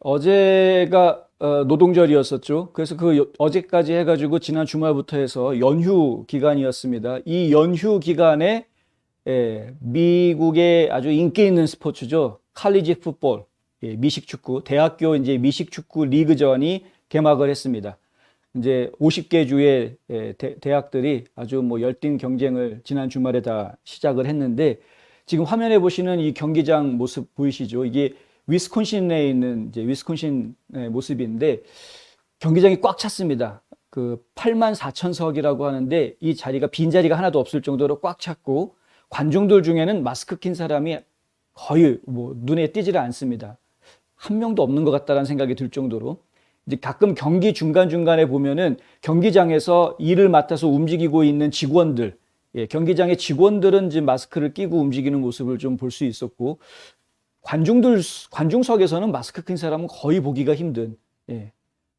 어제가 노동절이었었죠. 그래서 어제까지 해가지고 지난 주말부터 해서 연휴 기간이었습니다. 이 연휴 기간에 미국의 아주 인기 있는 스포츠죠. 칼리지 풋볼, 미식 축구, 대학교 이제 미식 축구 리그전이 개막을 했습니다. 이제 50개 주의 대학들이 아주 뭐 열띤 경쟁을 지난 주말에 다 시작을 했는데, 지금 화면에 보시는 이 경기장 모습 보이시죠? 이게 위스콘신에 있는 이제 위스콘신의 모습인데, 경기장이 꽉 찼습니다. 그 8만 4천 석이라고 하는데, 이 자리가 빈 자리가 하나도 없을 정도로 꽉 찼고, 관중들 중에는 마스크 낀 사람이 거의 뭐 눈에 띄지를 않습니다. 한 명도 없는 것 같다는 생각이 들 정도로. 이제 가끔 경기 중간중간에 보면은 경기장에서 일을 맡아서 움직이고 있는 직원들, 경기장의 직원들은 이제 마스크를 끼고 움직이는 모습을 좀 볼 수 있었고, 관중석에서는 마스크 낀 사람은 거의 보기가 힘든,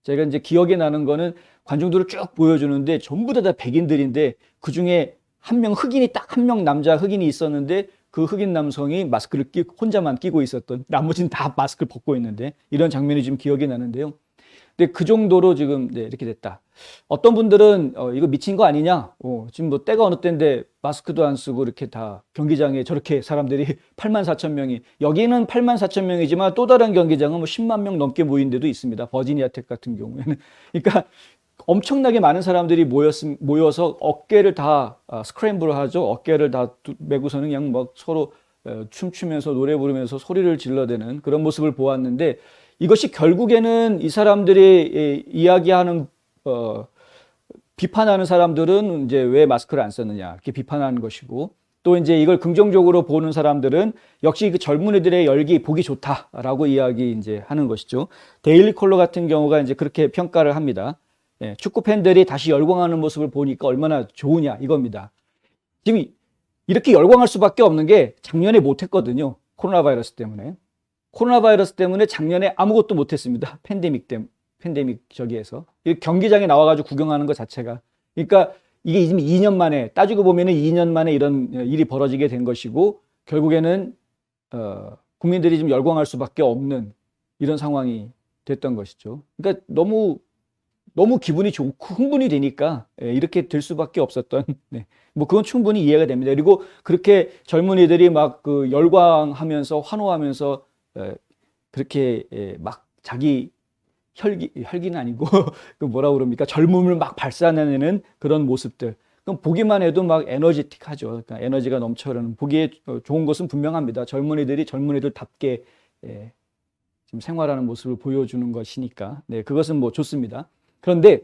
제가 이제 기억에 나는 거는 관중들을 쭉 보여주는데 전부 다 백인들인데, 그 중에 한 명 흑인이 딱 한 명 남자 흑인이 있었는데, 그 흑인 남성이 마스크를 혼자만 끼고 있었던, 나머지는 다 마스크를 벗고 있는데, 이런 장면이 지금 기억이 나는데요. 근데 그 정도로 지금 이렇게 됐다. 어떤 분들은 이거 미친 거 아니냐? 지금 뭐 때가 어느 때인데 마스크도 안 쓰고 이렇게 다 경기장에 저렇게 사람들이 8만 4천 명이, 여기는 8만 4천 명이지만 또 다른 경기장은 뭐 10만 명 넘게 모인 데도 있습니다. 버지니아 텍 같은 경우에는. 그러니까 엄청나게 많은 사람들이 모여서 어깨를 다 스크램블을 하죠. 어깨를 다 메고서는 그냥 막 서로 춤추면서 노래 부르면서 소리를 질러대는 그런 모습을 보았는데, 이것이 결국에는 이 사람들이 이야기하는, 비판하는 사람들은 이제 왜 마스크를 안 썼느냐 이렇게 비판하는 것이고, 또 이제 이걸 긍정적으로 보는 사람들은 역시 그 젊은이들의 열기 보기 좋다라고 이야기 이제 하는 것이죠. 데일리 컬러 같은 경우가 이제 그렇게 평가를 합니다. 축구 팬들이 다시 열광하는 모습을 보니까 얼마나 좋으냐 이겁니다. 지금 이렇게 열광할 수밖에 없는 게 작년에 못했거든요. 코로나 바이러스 때문에. 코로나 바이러스 때문에 작년에 아무것도 못했습니다. 팬데믹 저기에서. 경기장에 나와가지고 구경하는 것 자체가. 그러니까 이게 지금 2년 만에, 따지고 보면은 2년 만에 이런 일이 벌어지게 된 것이고, 결국에는, 국민들이 좀 열광할 수밖에 없는 이런 상황이 됐던 것이죠. 그러니까 너무 기분이 좋고 흥분이 되니까 이렇게 될 수밖에 없었던, 뭐 그건 충분히 이해가 됩니다. 그리고 그렇게 젊은이들이 막 그 열광하면서 환호하면서 그렇게 막 자기 혈기는 아니고 그 뭐라 그럽니까? 젊음을 막 발산해내는 그런 모습들. 그럼 보기만 해도 막 에너지틱하죠. 그러니까 에너지가 넘쳐흐르는, 보기에 좋은 것은 분명합니다. 젊은이들이 젊은이들답게 지금 생활하는 모습을 보여주는 것이니까. 그것은 뭐 좋습니다. 그런데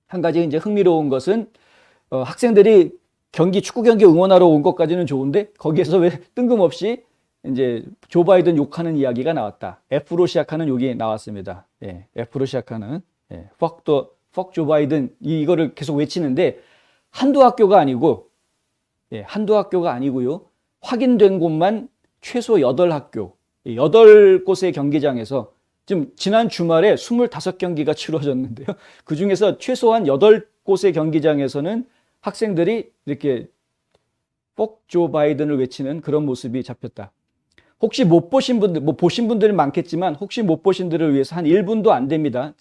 한 가지 이제 흥미로운 것은, 학생들이 축구 경기 응원하러 온 것까지는 좋은데, 거기에서 왜 뜬금없이 이제 조 바이든 욕하는 이야기가 나왔다. F로 시작하는 욕이 나왔습니다. F로 시작하는, fuck 조 바이든, 이거를 계속 외치는데, 한두 학교가 아니고요. 확인된 곳만 최소 8학교, 8곳의 경기장에서 지금 지난 주말에 25경기가 치러졌는데요. 그 중에서 최소한 8곳의 경기장에서는 학생들이 이렇게 fuck 조 바이든을 외치는 그런 모습이 잡혔다. 혹시 못 보신 분들, 뭐 보신 분들은 많겠지만, 혹시 못 보신 분들을 위해서 한 1분도 안 됩니다.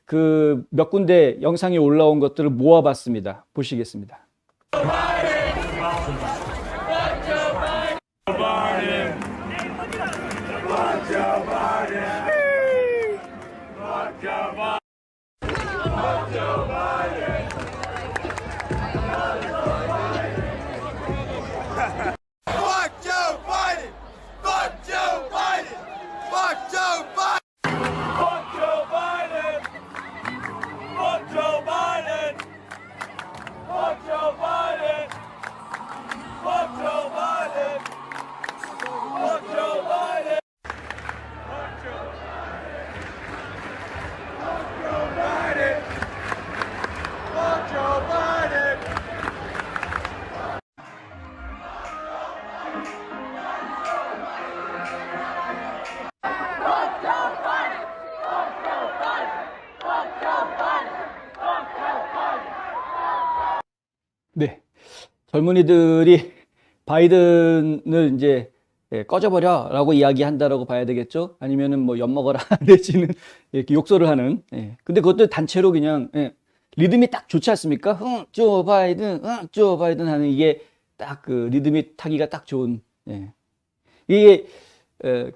그 몇 군데 영상이 올라온 것들을 모아봤습니다. 보시겠습니다. 젊은이들이 바이든을 이제 꺼져버려라고 이야기한다라고 봐야 되겠죠. 아니면은 뭐 엿먹어라 내지는 이렇게 욕설을 하는. 근데 그것도 단체로 그냥 리듬이 딱 좋지 않습니까? 조 바이든, 조 바이든 하는 이게 딱 그 리듬이 타기가 딱 좋은. 이게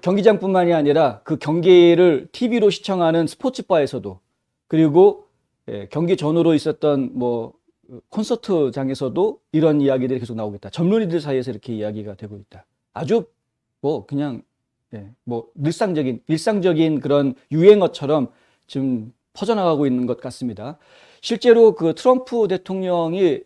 경기장뿐만이 아니라 그 경기를 TV로 시청하는 스포츠바에서도, 그리고 경기 전후로 있었던 뭐 콘서트장에서도 이런 이야기들이 계속 나오겠다. 젊은이들 사이에서 이렇게 이야기가 되고 있다. 아주 뭐 그냥 뭐 일상적인 그런 유행어처럼 지금 퍼져나가고 있는 것 같습니다. 실제로 그 트럼프 대통령이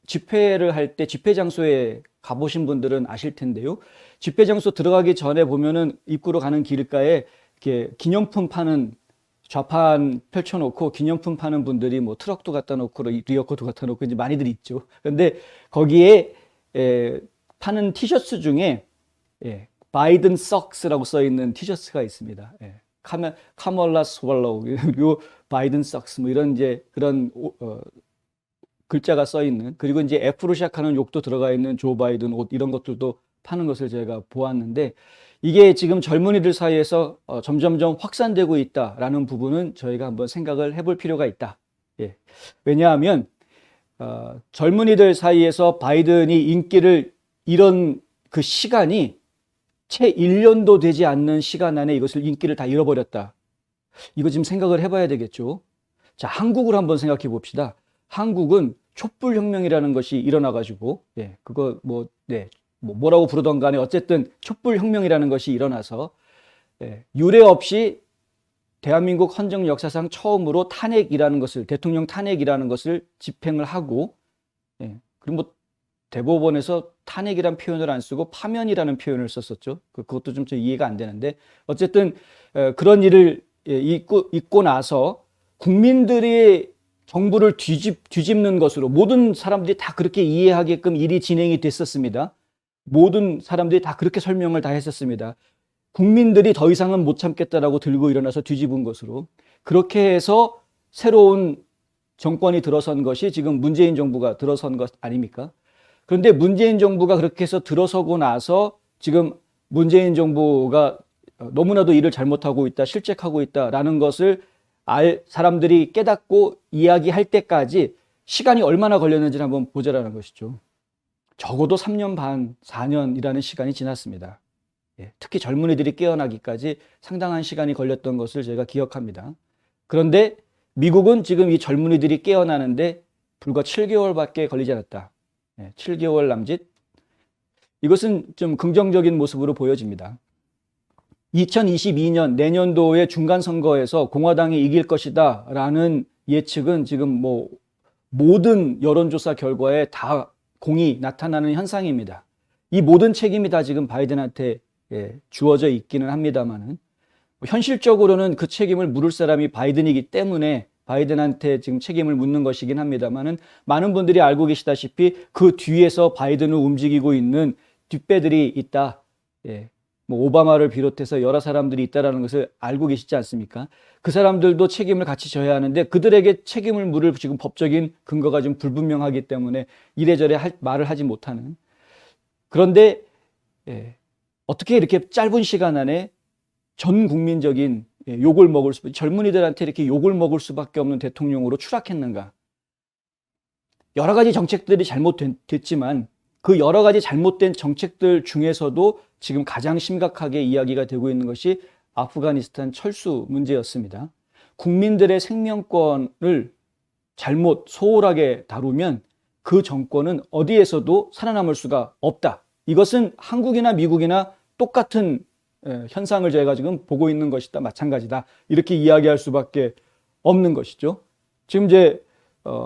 집회를 할 때 집회 장소에 가보신 분들은 아실 텐데요. 집회 장소 들어가기 전에 보면은 입구로 가는 길가에 이렇게 기념품 파는 좌판 펼쳐놓고 기념품 파는 분들이 뭐 트럭도 갖다 놓고 리어커도 갖다 놓고 이제 많이들 있죠. 그런데 거기에 파는 티셔츠 중에 바이든 석스라고 써 있는 티셔츠가 있습니다. 카멀라 스왈로우, 요 바이든 석스 뭐 이런 이제 그런 글자가 써 있는, 그리고 이제 F로 시작하는 욕도 들어가 있는 조 바이든 옷 이런 것들도 파는 것을 제가 보았는데, 이게 지금 젊은이들 사이에서 점점점 확산되고 있다라는 부분은 저희가 한번 생각을 해볼 필요가 있다. 왜냐하면 젊은이들 사이에서 바이든이 인기를 잃은 그 시간이 채 1년도 되지 않는 시간 안에 이것을 인기를 다 잃어버렸다. 이거 지금 생각을 해봐야 되겠죠. 자, 한국을 한번 생각해 봅시다. 한국은 촛불혁명이라는 것이 일어나가지고, 그거 뭐라고 부르던 간에 어쨌든 촛불혁명이라는 것이 일어나서 유례 없이 대한민국 헌정 역사상 처음으로 탄핵이라는 것을, 대통령 탄핵이라는 것을 집행을 하고, 그리고 뭐 대법원에서 탄핵이라는 표현을 안 쓰고 파면이라는 표현을 썼었죠. 그것도 좀 이해가 안 되는데, 어쨌든 그런 일을 있고 나서 국민들이 정부를 뒤집는 것으로 모든 사람들이 다 그렇게 이해하게끔 일이 진행이 됐었습니다. 모든 사람들이 다 그렇게 설명을 다 했었습니다. 국민들이 더 이상은 못 참겠다라고 들고 일어나서 뒤집은 것으로, 그렇게 해서 새로운 정권이 들어선 것이 지금 문재인 정부가 들어선 것 아닙니까? 그런데 문재인 정부가 그렇게 해서 들어서고 나서 지금 문재인 정부가 너무나도 일을 잘못하고 있다, 실책하고 있다라는 것을 사람들이 깨닫고 이야기할 때까지 시간이 얼마나 걸렸는지 한번 보자라는 것이죠. 적어도 3년 반, 4년이라는 시간이 지났습니다. 특히 젊은이들이 깨어나기까지 상당한 시간이 걸렸던 것을 제가 기억합니다. 그런데 미국은 지금 이 젊은이들이 깨어나는데 불과 7개월밖에 걸리지 않았다. 7개월 남짓. 이것은 좀 긍정적인 모습으로 보여집니다. 2022년 내년도의 중간선거에서 공화당이 이길 것이다 라는 예측은 지금 뭐 모든 여론조사 결과에 다 공이 나타나는 현상입니다. 이 모든 책임이 다 지금 바이든한테 주어져 있기는 합니다만은, 현실적으로는 그 책임을 물을 사람이 바이든이기 때문에 바이든한테 지금 책임을 묻는 것이긴 합니다만은, 많은 분들이 알고 계시다시피 그 뒤에서 바이든을 움직이고 있는 뒷배들이 있다. 뭐 오바마를 비롯해서 여러 사람들이 있다라는 것을 알고 계시지 않습니까? 그 사람들도 책임을 같이 져야 하는데 그들에게 책임을 물을 지금 법적인 근거가 좀 불분명하기 때문에 이래저래 말을 하지 못하는. 그런데 어떻게 이렇게 짧은 시간 안에 전 국민적인 욕을 먹을 젊은이들한테 이렇게 욕을 먹을 수밖에 없는 대통령으로 추락했는가? 여러 가지 정책들이 잘못됐지만 그 여러 가지 잘못된 정책들 중에서도 지금 가장 심각하게 이야기가 되고 있는 것이 아프가니스탄 철수 문제였습니다. 국민들의 생명권을 잘못 소홀하게 다루면 그 정권은 어디에서도 살아남을 수가 없다. 이것은 한국이나 미국이나 똑같은 현상을 저희가 지금 보고 있는 것이다, 마찬가지다, 이렇게 이야기할 수밖에 없는 것이죠. 지금 이제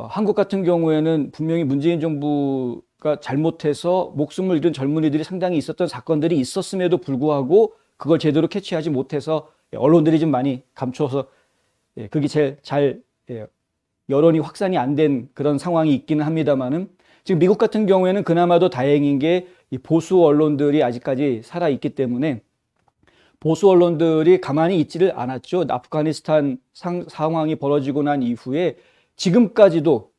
한국 같은 경우에는 분명히 문재인 정부가 잘못해서 목숨을 잃은 젊은이들이 상당히 있었던 사건들이 있었음에도 불구하고 그걸 제대로 캐치하지 못해서 언론들이 좀 많이 감춰서 그게 제일 잘 여론이 확산이 안 된 그런 상황이 있기는 합니다만은, 지금 미국 같은 경우에는 그나마도 다행인 게 이 보수 언론들이 아직까지 살아 있기 때문에 보수 언론들이 가만히 있지를 않았죠. 아프가니스탄 상황이 벌어지고 난 이후에 지금까지도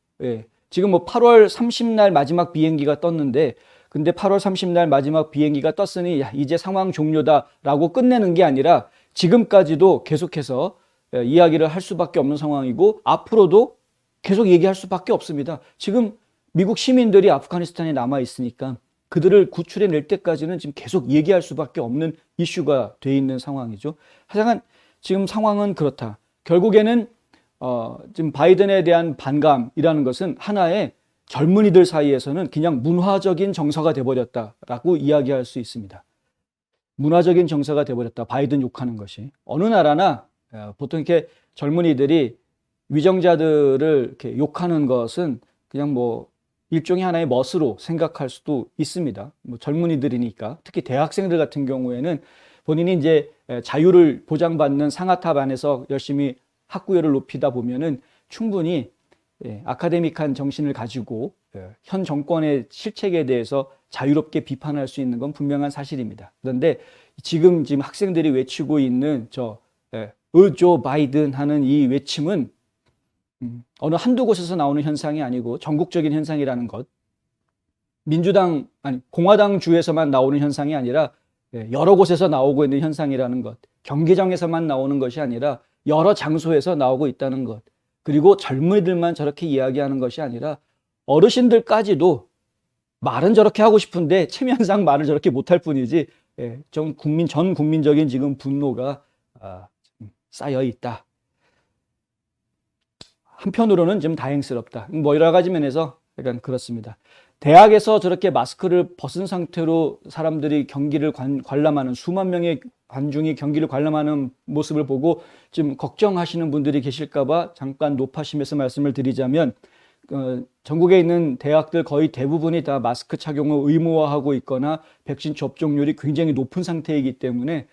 지금 뭐 8월 30날 마지막 비행기가 떴는데 근데 8월 30날 마지막 비행기가 떴으니 야, 이제 상황 종료다라고 끝내는 게 아니라 지금까지도 계속해서 이야기를 할 수밖에 없는 상황이고 앞으로도 계속 얘기할 수밖에 없습니다. 지금 미국 시민들이 아프가니스탄에 남아 있으니까 그들을 구출해 낼 때까지는 지금 계속 얘기할 수밖에 없는 이슈가 돼 있는 상황이죠. 하여간 지금 상황은 그렇다. 결국에는 지금 바이든에 대한 반감이라는 것은 하나의 젊은이들 사이에서는 그냥 문화적인 정서가 돼버렸다라고 이야기할 수 있습니다. 문화적인 정서가 돼버렸다. 바이든 욕하는 것이. 어느 나라나 보통 이렇게 젊은이들이 위정자들을 이렇게 욕하는 것은 그냥 뭐 일종의 하나의 멋으로 생각할 수도 있습니다. 뭐 젊은이들이니까. 특히 대학생들 같은 경우에는 본인이 이제 자유를 보장받는 상하탑 안에서 열심히 학구열을 높이다 보면은 충분히 아카데믹한 정신을 가지고 현 정권의 실책에 대해서 자유롭게 비판할 수 있는 건 분명한 사실입니다. 그런데 지금 학생들이 외치고 있는 조 바이든 하는 이 외침은 어느 한두 곳에서 나오는 현상이 아니고 전국적인 현상이라는 것, 공화당 주에서만 나오는 현상이 아니라 여러 곳에서 나오고 있는 현상이라는 것, 경기장에서만 나오는 것이 아니라 여러 장소에서 나오고 있다는 것, 그리고 젊은이들만 저렇게 이야기하는 것이 아니라 어르신들까지도 말은 저렇게 하고 싶은데 체면상 말을 저렇게 못할 뿐이지 전 국민적인 지금 분노가 쌓여 있다. 한편으로는 좀 다행스럽다. 뭐 여러 가지 면에서 약간 그렇습니다. 대학에서 저렇게 마스크를 벗은 상태로 사람들이 경기를 관람하는 수만 명의 관중이 경기를 관람하는 모습을 보고 좀 걱정하시는 분들이 계실까봐 잠깐 높아심에서 말씀을 드리자면 전국에 있는 대학들 거의 대부분이 다 마스크 착용을 의무화하고 있거나 백신 접종률이 굉장히 높은 상태이기 때문에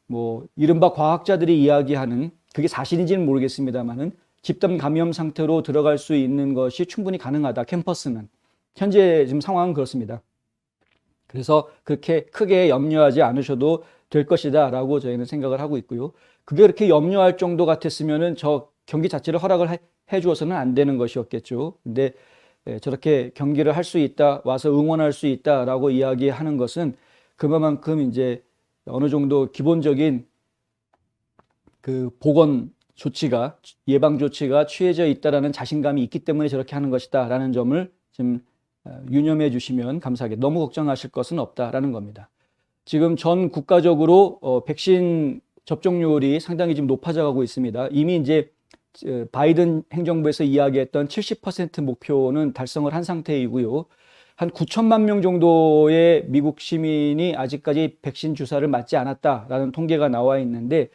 뭐 이른바 과학자들이 이야기하는 그게 사실인지는 모르겠습니다만은 집단 감염 상태로 들어갈 수 있는 것이 충분히 가능하다. 캠퍼스는. 현재 지금 상황은 그렇습니다. 그래서 그렇게 크게 염려하지 않으셔도 될 것이다 라고 저희는 생각을 하고 있고요. 그게 그렇게 염려할 정도 같았으면은 저 경기 자체를 허락을 해 주어서는 안 되는 것이었겠죠. 근데 저렇게 경기를 할 수 있다, 와서 응원할 수 있다라고 이야기하는 것은 그만큼 이제 어느 정도 기본적인 그 보건 조치가, 예방 조치가 취해져 있다라는 자신감이 있기 때문에 저렇게 하는 것이다라는 점을 좀 유념해 주시면 감사하겠습니다. 너무 걱정하실 것은 없다라는 겁니다. 지금 전 국가적으로 백신 접종률이 상당히 지금 높아져 가고 있습니다. 이미 이제 바이든 행정부에서 이야기했던 70% 목표는 달성을 한 상태이고요. 한 9천만 명 정도의 미국 시민이 아직까지 백신 주사를 맞지 않았다라는 통계가 나와 있는데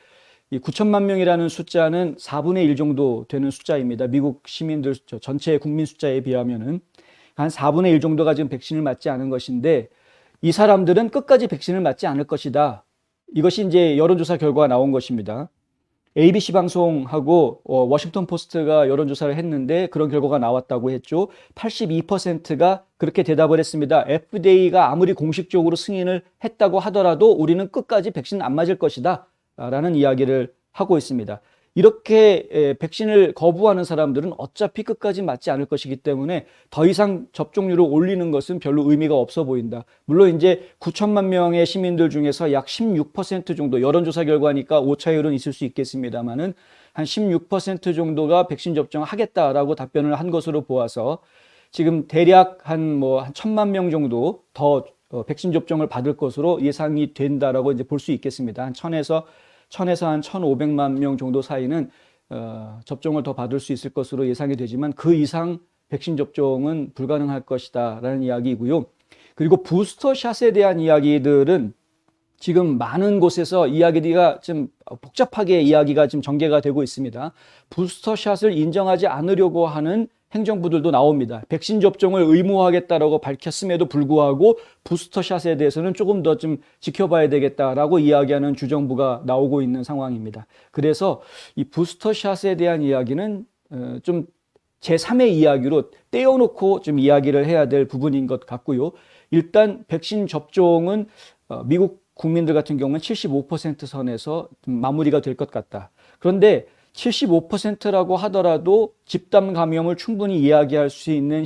이 9천만 명이라는 숫자는 4분의 1 정도 되는 숫자입니다. 미국 시민들 전체 국민 숫자에 비하면은 한 4분의 1 정도가 지금 백신을 맞지 않은 것인데 이 사람들은 끝까지 백신을 맞지 않을 것이다. 이것이 이제 여론조사 결과가 나온 것입니다. ABC 방송하고 워싱턴 포스트가 여론조사를 했는데 그런 결과가 나왔다고 했죠. 82%가 그렇게 대답을 했습니다. FDA가 아무리 공식적으로 승인을 했다고 하더라도 우리는 끝까지 백신 안 맞을 것이다 라는 이야기를 하고 있습니다. 이렇게 백신을 거부하는 사람들은 어차피 끝까지 맞지 않을 것이기 때문에 더 이상 접종률을 올리는 것은 별로 의미가 없어 보인다. 물론 이제 9천만 명의 시민들 중에서 약 16% 정도, 여론조사 결과니까 오차율은 있을 수 있겠습니다만은 한 16% 정도가 백신 접종하겠다라고 답변을 한 것으로 보아서 지금 대략 한 1,000만 명 정도 더 백신 접종을 받을 것으로 예상이 된다라고 이제 볼 수 있겠습니다. 한 1,000에서 한 1,500만 명 정도 사이는 접종을 더 받을 수 있을 것으로 예상이 되지만 그 이상 백신 접종은 불가능할 것이다라는 이야기이고요. 그리고 부스터샷에 대한 이야기들은 지금 많은 곳에서 이야기가 좀 복잡하게 이야기가 지금 전개가 되고 있습니다. 부스터샷을 인정하지 않으려고 하는 행정부들도 나옵니다. 백신 접종을 의무화하겠다라고 밝혔음에도 불구하고 부스터샷에 대해서는 조금 더 좀 지켜봐야 되겠다라고 이야기하는 주정부가 나오고 있는 상황입니다. 그래서 이 부스터샷에 대한 이야기는 좀 제3의 이야기로 떼어놓고 좀 이야기를 해야 될 부분인 것 같고요. 일단 백신 접종은 미국 국민들 같은 경우는 75% 선에서 좀 마무리가 될 것 같다. 그런데 75%라고 하더라도 집단 감염을 충분히 이야기할 수 있는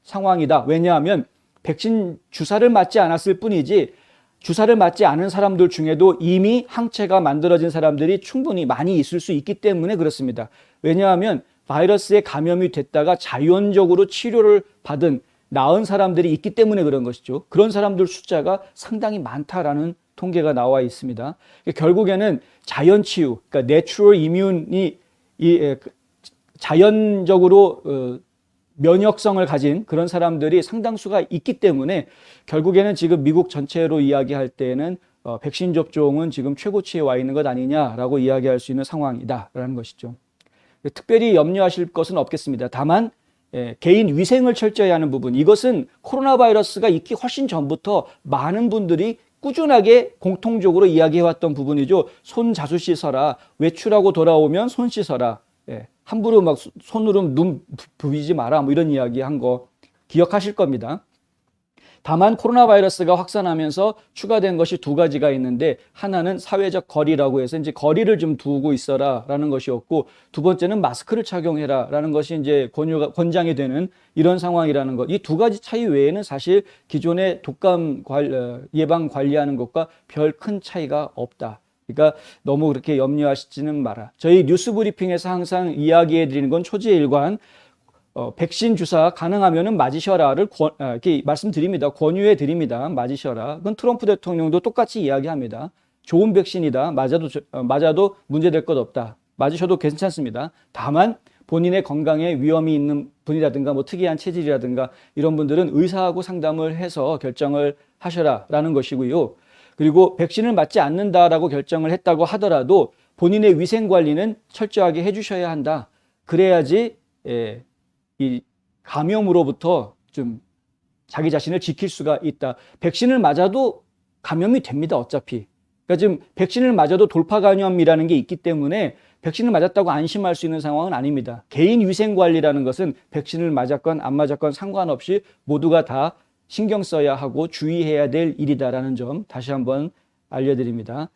상황이다. 왜냐하면 백신 주사를 맞지 않았을 뿐이지 주사를 맞지 않은 사람들 중에도 이미 항체가 만들어진 사람들이 충분히 많이 있을 수 있기 때문에 그렇습니다. 왜냐하면 바이러스에 감염이 됐다가 자연적으로 치료를 받은 나은 사람들이 있기 때문에 그런 것이죠. 그런 사람들 숫자가 상당히 많다라는 통계가 나와 있습니다. 결국에는 자연치유, 그러니까 내추럴 이뮨이 자연적으로 면역성을 가진 그런 사람들이 상당수가 있기 때문에 결국에는 지금 미국 전체로 이야기할 때는 백신 접종은 지금 최고치에 와 있는 것 아니냐라고 이야기할 수 있는 상황이다라는 것이죠. 특별히 염려하실 것은 없겠습니다. 다만 개인 위생을 철저히 하는 부분, 이것은 코로나 바이러스가 있기 훨씬 전부터 많은 분들이 꾸준하게 공통적으로 이야기해왔던 부분이죠. 손 자주 씻어라, 외출하고 돌아오면 손 씻어라, 함부로 막 손으로 눈 부비지 마라, 뭐 이런 이야기 한 거 기억하실 겁니다. 다만 코로나 바이러스가 확산하면서 추가된 것이 두 가지가 있는데, 하나는 사회적 거리라고 해서 이제 거리를 좀 두고 있어라라는 것이었고, 두 번째는 마스크를 착용해라라는 것이 이제 권장이 되는 이런 상황이라는 것. 이 두 가지 차이 외에는 사실 기존의 독감 예방 관리하는 것과 별 큰 차이가 없다. 그러니까 너무 그렇게 염려하시지는 마라. 저희 뉴스 브리핑에서 항상 이야기해 드리는 건 초지일관 백신 주사 가능하면은 맞으셔라를 이렇게 말씀드립니다. 권유해 드립니다. 맞으셔라. 그건 트럼프 대통령도 똑같이 이야기합니다. 좋은 백신이다. 맞아도 문제될 것 없다. 맞으셔도 괜찮습니다. 다만 본인의 건강에 위험이 있는 분이라든가 뭐 특이한 체질이라든가 이런 분들은 의사하고 상담을 해서 결정을 하셔라라는 것이고요. 그리고 백신을 맞지 않는다라고 결정을 했다고 하더라도 본인의 위생 관리는 철저하게 해주셔야 한다. 그래야지 이 감염으로부터 좀 자기 자신을 지킬 수가 있다. 백신을 맞아도 감염이 됩니다. 어차피. 그러니까 지금 백신을 맞아도 돌파 감염이라는 게 있기 때문에 백신을 맞았다고 안심할 수 있는 상황은 아닙니다. 개인 위생 관리라는 것은 백신을 맞았건 안 맞았건 상관없이 모두가 다 신경 써야 하고 주의해야 될 일이다라는 점 다시 한번 알려드립니다.